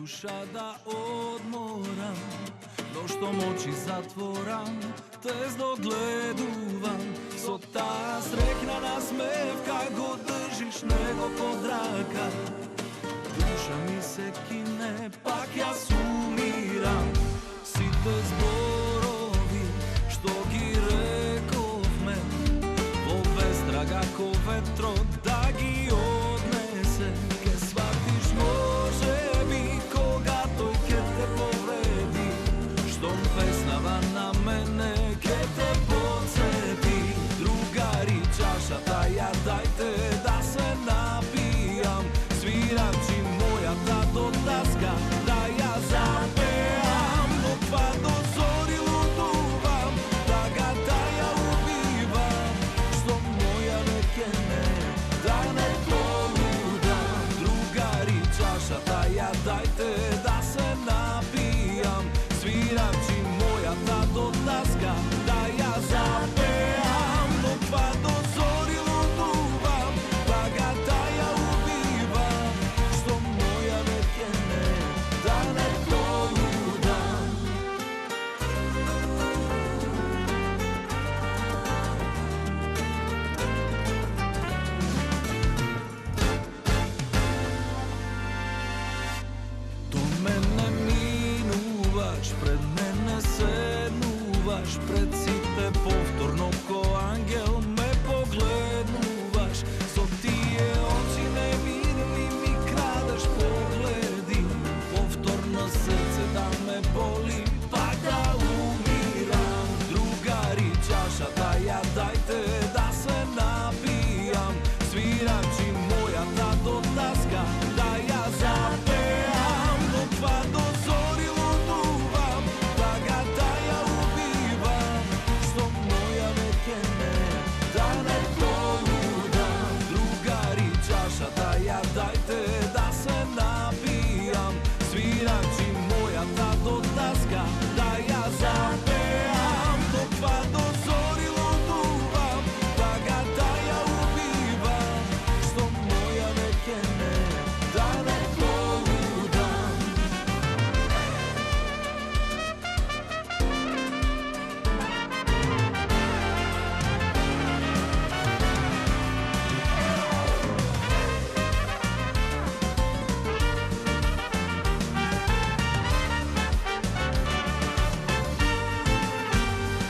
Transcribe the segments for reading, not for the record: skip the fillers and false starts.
душа да одморам, но што очи затворам, те здогледувам. Со таа срекна насмевка го држиш него под рака. Душа ми се кине, пак јас умирам. Сите зборови што ги рековме, во безтрага ко ветрот да ги однесе. Ке сватиш можеби кога тој ке те повреди, штом песнава на мене ке те подсети. Другари, чашата ја дајте да се напијам, свирам чи мојата до таска да ја запеам. Буква до зори лудувам, тагата ја убивам, што моја веќе не, да не полудам. Другари, чашата ја дајте да се напијам, свирам чи мојата до таска да ја запеам. Буква до зори лудувам, тагата ја убивам, што моја веќе не, да не полудам. До мене минуваш, пред мене седнуваш, пред сите повторно ко ангел ме погледнуваш. Со тие очи невидими ми крадеш погледи, повторно срце да ме боли, пак да умирам. Другари, чашата ја дајте да се напијам, свирам чи мојата до таска да ја запеам. Буква до зори лудувам, тагата ја убивам, што моја веќе не, да не полудам. Другари, чашата ја дајте да се напијам, свирам чи мојата до таска да ја запеам. Буква до зори лудувам, тагата ја убивам, што моја веќе не, да не полудам.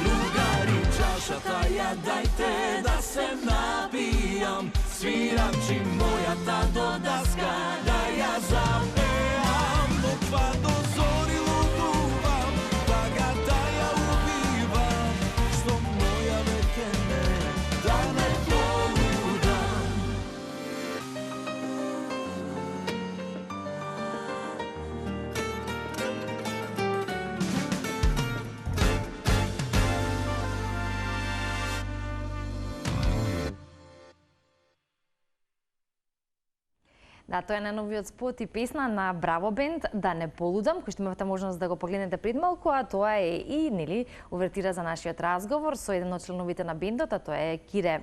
Другари, чашата ја дајте да се напијам, свирам чи мојата до таска да ја запеам. Буква до зори лудувам, тагата ја убивам, што моја веќе не, да не полудам. Да, тоа е најновиот спот и песна на Браво Бенд "Да не полудам", кој што имавте можност да го погледнете пред малку, а тоа е и нели увертира за нашиот разговор со еден од членовите на бендот, а тоа е Кире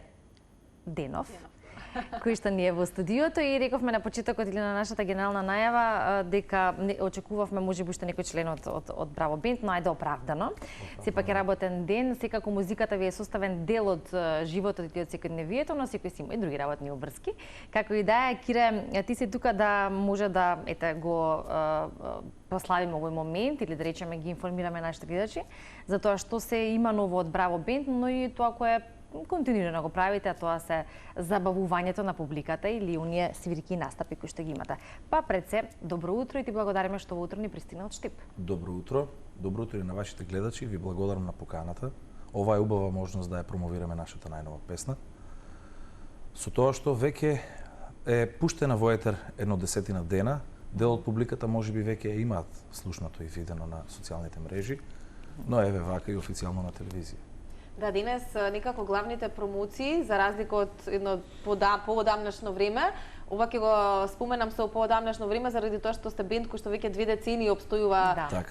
Денов, кој што ни е во студиото и рековме на почетокот или на нашата генерална најава дека очекувавме можеби уште некој член од Браво Бенд, но ајде оправдано. Сепак е работен ден, секако музиката ви е составен дел од животот и од секојдневието, но секој си има и други работни обврски. Како и да е, Кире, ти си тука да може да го прославиме овој момент или да речеме ги информираме нашите гледачи за тоа што се има ново од Браво Бенд, но и тоа кое континуирано го правите, а тоа се забавувањето на публиката или оние свирки и настапи кои што ги имате. Па пред се, добро утро и ти благодариме што во утро ни пристигна од Штип. Добро утро и на вашите гледачи, ви благодарам на поканата. Ова е убава можност да ја промовираме нашата најнова песна. Со тоа што веќе е пуштена во етер едно 10 дена, дел од публиката можеби веќе имаат слушнато и видено на социјалните мрежи, но еве вака и официјално на телевизија. Да, денес некако главните промоции, за разлика од едно поодамнашно време, Ова ќе го споменам со поодамнашно време заради тоа што сте бенд кој што веќе 2 децении обстојува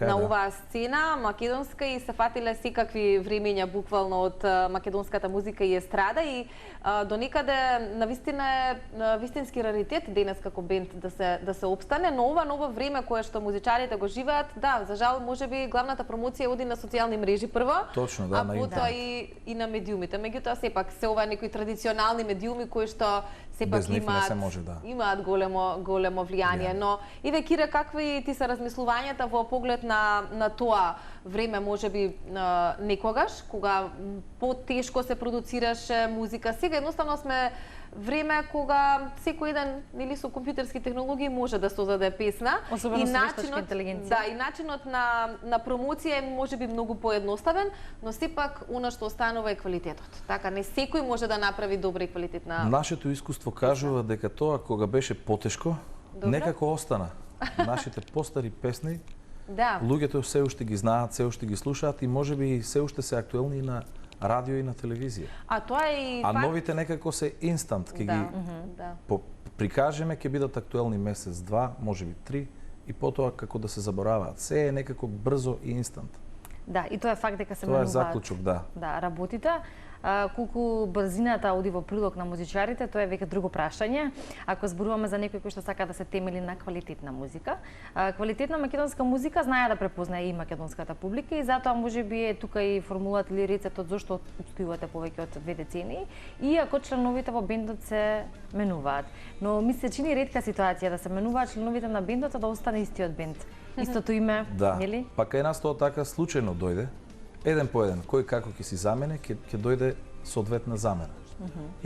на оваа сцена македонска и се фатиле секакви времења буквално од македонската музика и естрада и до некаде навистина е вистински раритет денес како бенд да се опстане, но ова ново време кое што музичарите го живеат, да, за жал можеби главната промоција оди на социјални мрежи прво, точно, да, а потоа и на медиумите. Меѓутоа сепак се ова некои традиционални медиуми кои што сепак имаат големо влијание, но Иве Кире, какви ти се размислувањата во поглед на тоа време, можеби некогаш кога потешко се продуцираше музика? Сега едноставно сме време кога секој ден нели со компјутерски технологии може да создаде песна. Особено со вештачка интелигенција. Да, и начинот на промоција е можеби многу поедноставен, но сепак она што останува е квалитетот. Така не секој може да направи добра и квалитетна. Нашето искуство кажува дека тоа кога беше потешко, некако остана. Нашите постари песни, луѓето се уште ги знаат, се уште ги слушаат и можеби се уште се актуелни на радио и на телевизија. А тоа е и факт. А новите некако се инстант, ќе ги прикажеме, ќе бидат актуелни месец, 2, можеби 3 и потоа како да се забораваат. Се е некако брзо и инстант. Да, и тоа е факт дека се менуваат. Тоа е заклучок, да. Да, работите. Колку брзината оди во прилог на музичарите, тоа е веќе друго прашање. Ако зборуваме за некој кој што сака да се темели на квалитетна музика, квалитетна македонска музика знае да препознае и македонската публика и затоа можеби е тука и формулата или рецептот зошто успивате повеќе од 2 децении, иако членовите во бендот се менуваат. Но ми се чини ретка ситуација да се менуваат членовите на бендот, а да остане истиот бенд. Истото име, нели? Па кај нас тоа така случајно дојде. Еден по еден, кој како ќе си замене, ќе дојде соодветна замена.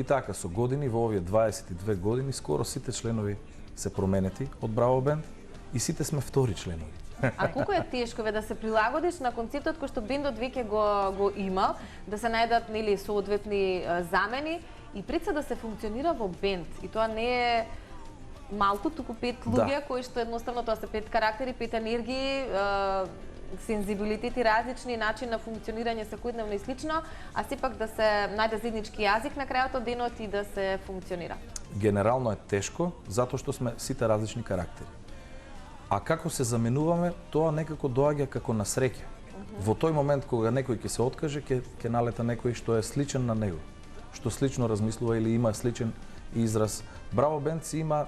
И така, со години, во овие 22 години, скоро сите членови се променети од Браво Бенд и сите сме втори членови. А колку е тешко да се прилагодиш на концептот кој што бендот веќе го има, да се најдат нели соодветни замени и пред се да се функционира во бенд. И тоа не е малку, туку 5 луѓе кои што едноставно тоа се 5 карактери, 5 енергии, сензибилитети различни, начин на функционирање секојдневно и слично, а сепак да се најде заеднички јазик на крајот од денот и да се функционира. Генерално е тешко, затоа што сме сите различни карактери. А како се заменуваме, тоа некако доаѓа како на среќа. Во тој момент кога некој ќе се откаже, ќе налета некој што е сличен на него, што слично размислува или има сличен израз. Браво Бенд си има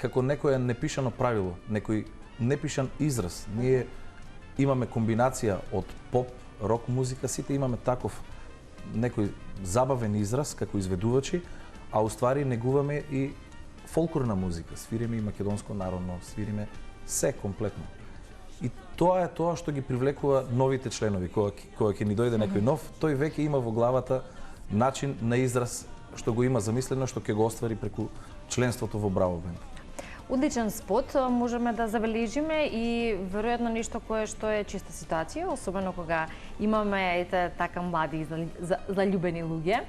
како некое непишано правило, некој непишан израз. Ние имаме комбинација од поп, рок музика, сите имаме таков некој забавен израз како изведувачи, а уствари негуваме и фолклорна музика, свириме и македонско народно, свириме се комплетно. И тоа е тоа што ги привлекува новите членови, кога ќе ни дојде некој нов, тој веќе има во главата начин на израз што го има замислено, што ќе го оствари преку членството во Браво Бенд. Одличен спот можеме да забележиме и веројатно нешто кое што е чиста ситуација, особено кога имаме така млади и заљубени луѓе,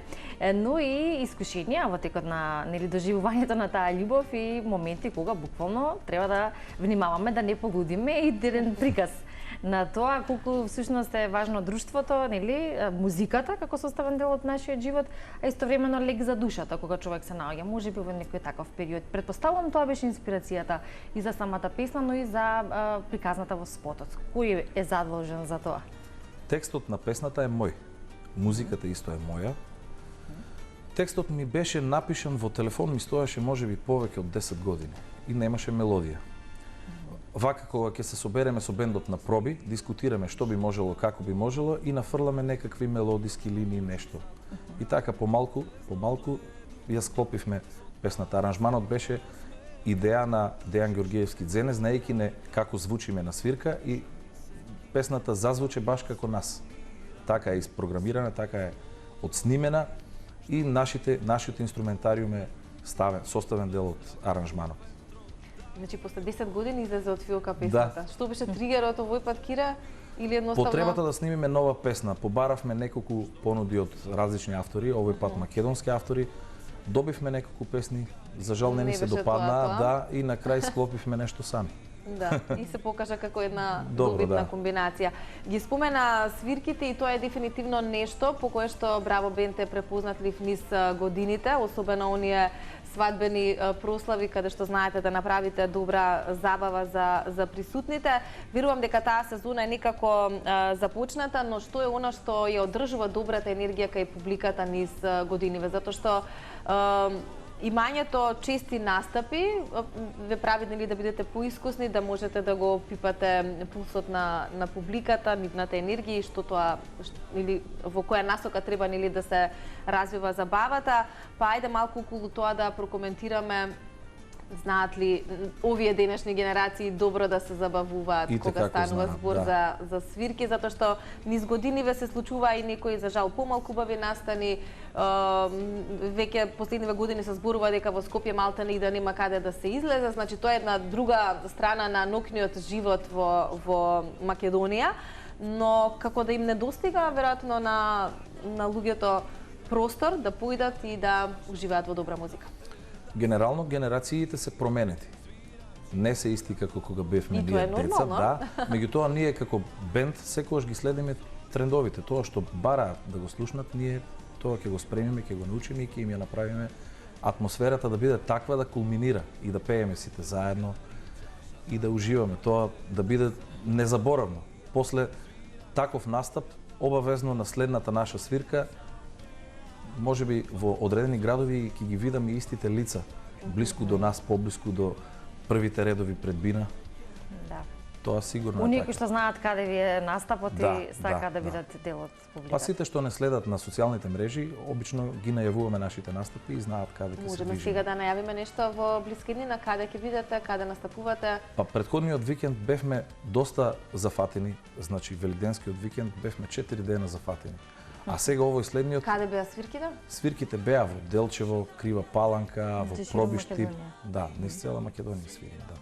но и искушенија во текот на нели доживувањето на таа љубов и моменти кога буквално треба да внимаваме да не полудиме и дирен приказ на тоа колку всушност е важно друштвото, нели, музиката како составен дел од нашиот живот, а истовремено лек за душата кога човек се наоѓа, можеби во некој таков период. Претпоставувам тоа беше инспирацијата и за самата песна, но и за приказната во спотот. Кој е задолжен за тоа? Текстот на песната е мој. Музиката исто е моја. Текстот ми беше напишан во телефон, ми стоеше можеби повеќе од 10 години и немаше мелодија. Вака кога ќе се собереме со бендот на проби, дискутираме што би можело, како би можело и нафрламе некакви мелодиски линии, нешто. И така помалку ја склопивме песната. Аранжманот беше идеја на Дејан Ѓоргиевски Дзене, знаејќи не како звучиме на свирка и песната зазвуче баш како нас. Така е isprogramирана, така е отснимена и нашиот инструментариум е составен дел од аранжманот. Значи, после 10 години излезе од филка песната. Што беше тригерот овој пат, Кира? Или едноставно... Потребата да снимиме нова песна. Побаравме неколку понуди од различни автори, овој пат македонски автори. Добивме неколку песни, за жал не ни се допаднаа, да, и на крај склопивме нешто сами. Да, и се покажа како една Добро, добитна да. комбинација. Ги спомена свирките и тоа е дефинитивно нешто по кое што Браво Бенд е препознатлив низ годините, особено оние свадбени прослави каде што знаете да направите добра забава за присутните. Верувам дека таа сезона е некако започната, но што е она што ја одржува добрата енергија кај публиката низ годиниве, затоа што имањето чести настапи ве прави нели да бидете поискусни, да можете да го пипате пулсот на публиката, нивната енергија и што тоа или во која насока треба нели да се развива забавата. Па ајде малку околу тоа да прокоментираме. Знаат ли овие денешни генерации добро да се забавуваат кога станува збор за свирки, затоа што низ годиниве се случува и некои за жал помалку убави настани. Веќе последниве години се зборува дека во Скопје малтане и да нема каде да се излезе, значи тоа е една друга страна на ноќниот живот во Македонија, но како да им недостига веројатно на луѓето простор да поидат и да уживаат во добра музика. Генерално генерациите се променети. Не се исти како кога бевме ние деца, да. Меѓутоа ние како бенд секогаш ги следиме трендовите, тоа што бараат да го слушнат, ние тоа ќе го спремиме, ќе го научиме и ќе им ја направиме атмосферата да биде таква да кулминира и да пееме сите заедно и да уживаме, тоа да биде незаборавно. После таков настап обавезно на следната наша свирка можеби во одредени градови ќе ги видаме истите лица, блиску до нас, поблиску до првите редови пред бина. Да. Тоа сигурно Оние е кои што знаат каде ви е настапот и сакаат да бидат дел од публиката. Па сите што не следат на социјалните мрежи, обично ги најавуваме нашите настапи и знаат каде ќе се Можеме движиме. сега да најавиме нешто во блискинина, каде ќе бидете, каде настапувате? Па предходниот викенд бевме доста зафатени, значи великденскиот викенд бевме 4 дена зафатени. А сега овој следниот Каде беа свирките? свирките беа во Делчево, Крива Паланка, во Значи, Пробиштип, Македонија. да, низ цела Македонија свириме, да.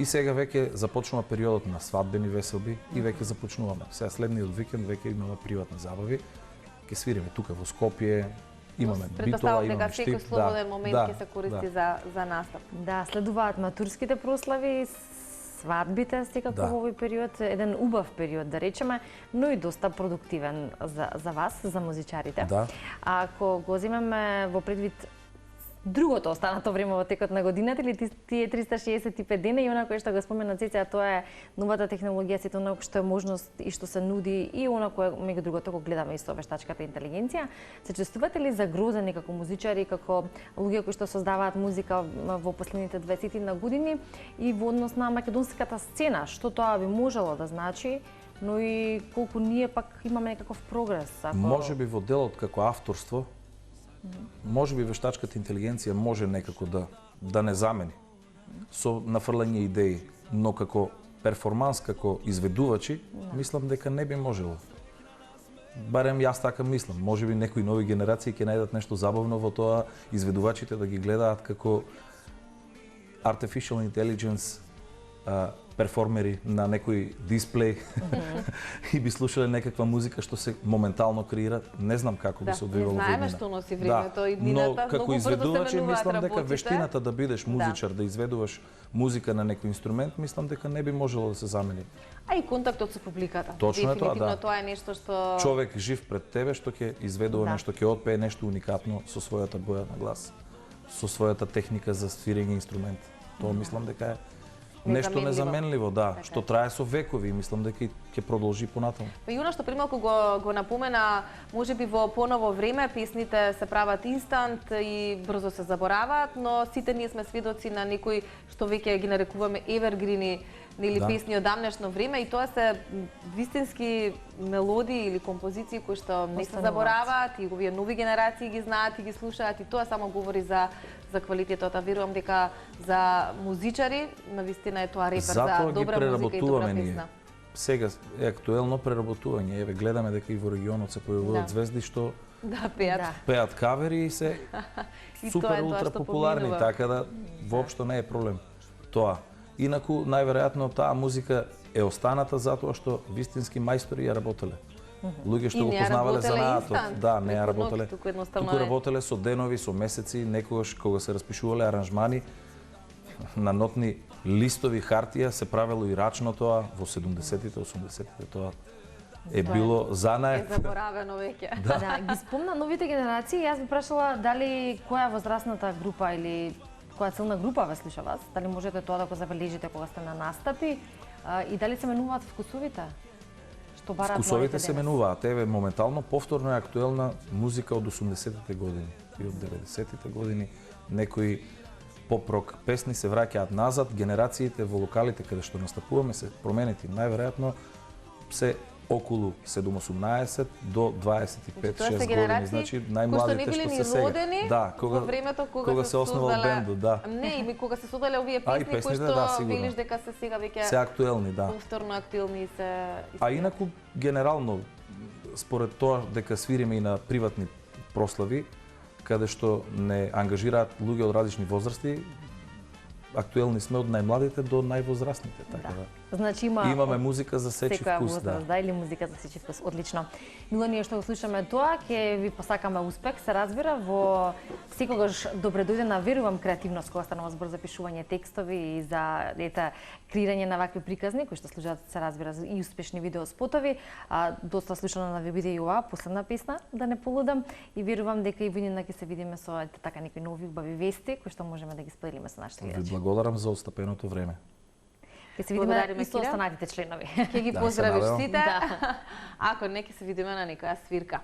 И сега веќе започнува периодот на свадбени веселби и веќе започнуваме. Сега следниот викенд веќе имаме приватни забави. Ќе свириме тука во Скопје, имаме битола, Претпоставувам имаме дека секој штип, слободен момент ќе се користи да. за настап. Да, следуваат матурските прослави, свадбите секако во овој период, еден убав период да речеме, но и доста продуктивен за вас, за музичарите. Да. Ако го земеме во предвид другото останато време во текот на годината или тие 365 дена и она кое што го спомена Цеца, тоа е новата технологија, сето она што е можност и што се нуди и она кое меѓу другото го гледаме и со вештачката интелигенција. Се чувствувате ли загрозени како музичари, како луѓе кои што создаваат музика во последните 20 на години и во однос на македонската сцена, што тоа би можело да значи, но и колку ние пак имаме некаков прогрес? Можеби во делот како авторство, можеби вештачката интелигенција може некако да не замени со нафрлање идеи, но како перформанс, како изведувачи, мислам дека не би можело. Барем јас така мислам. Можеби некои нови генерации ќе најдат нешто забавно во тоа изведувачите да ги гледаат како artificial intelligence перформери на некој дисплеј и би слушале некаква музика што се моментално креира. Не знам како би се одвивало во знаеме иднина. што носи времето и иднината, но како многу брзо се изведувачи менуваат мислам дека работите. вештината да бидеш музичар, да изведуваш музика на некој инструмент, мислам дека не би можело да се замени. А и контактот со публиката. Точно е тоа, Дефинитивно да. тоа е нешто што Човек жив пред тебе што ќе изведува Да. нешто, ќе отпее нешто уникатно со својата боја на глас, со својата техника за свирење инструмент. Тоа мислам дека е нешто незаменливо, да, Така што е. трае со векови и мислам дека и ќе продолжи понатаму. Па и она што прималку го напомена, можеби во поново време песните се прават инстант и брзо се забораваат, но сите ние сме сведоци на некои што веќе ги нарекуваме евергрини, нели Да. песни од давнешно време и тоа се вистински мелодии или композиции кои што не се Остануваат. забораваат и овие нови генерации ги знаат и ги слушаат и тоа само говори за квалитетот. А верувам дека за музичари навистина е тоа репер за Затоа ги добра музика и добра преработуваме ние. песна. Сега е актуелно преработување. Еве гледаме дека и во регионот се појавуваат Да. звезди што Да, пеат. Да. пеат кавери и се И тоа супер е тоа ултра што популарни, поминува. така да воопшто не е проблем тоа. Инаку најверојатно таа музика е останата затоа што вистински мајстори ја работеле. Луѓе што И го не ја познавале работеле занаатот, инстант, да, не ја преку ноќ, работеле. туку едноставно Туку е. работеле со денови, со месеци, некогаш кога се распишувале аранжмани, на нотни листови хартија се правело и рачно тоа во 70-тите, 80-тите тоа е било Е занает. заборавено веќе. Да, ги спомна новите генерации. Јас би прашала дали која возрастната група или која целна група ве слуша вас, дали можете тоа да го забележите кога сте на настапи и дали се менуваат вкусовите? Што бараат Вкусовите младите се денес? менуваат. Еве моментално повторно е актуелна музика од 80-тите години и од 90-тите години. Некои поп-рок песни се враќаат назад, генерациите во локалите каде што настапуваме се променети. Најверојатно се околу 7-18 до 25-6 години, генерации значи кои што не најмладите биле што ни се сега. родени Да, во времето кога се основал создале- бендот, да. Не, и кога се создале овие А, и песни кои песните, што да, сигурно. велиш дека се сега веќе Се актуелни, да. повторно актуелни и се А инаку генерално според тоа дека свириме и на приватни прослави каде што не ангажираат луѓе од различни возрасти, актуелни сме од најмладите до највозрастните, така да. Значи Имаме музика за сечи секоја вкус, возраст, да, или музика за сечи вкус. Одлично. Мило, ние што го слушаме тоа, ќе ви посакаме успех, се разбира, во секогаш добре дојдена, верувам, креативност кога станува збор за пишување текстови и за креирање на вакви приказни кои што служат, се разбира, и успешни видеоспотови. Доста слушано на ви биде и оваа последна песна, да не полудам, и верувам дека и видина ќе се видиме со така некои нови убави вести кои што можеме да ги споделиме со нашите Ви гледачи. благодарам за отстапеното време. Ќе се видиме Благодариме, и со Кира. останатите членови. ќе ги Да, се поздравиш надевам. сите. Ако не, ќе се видиме на некоја свирка.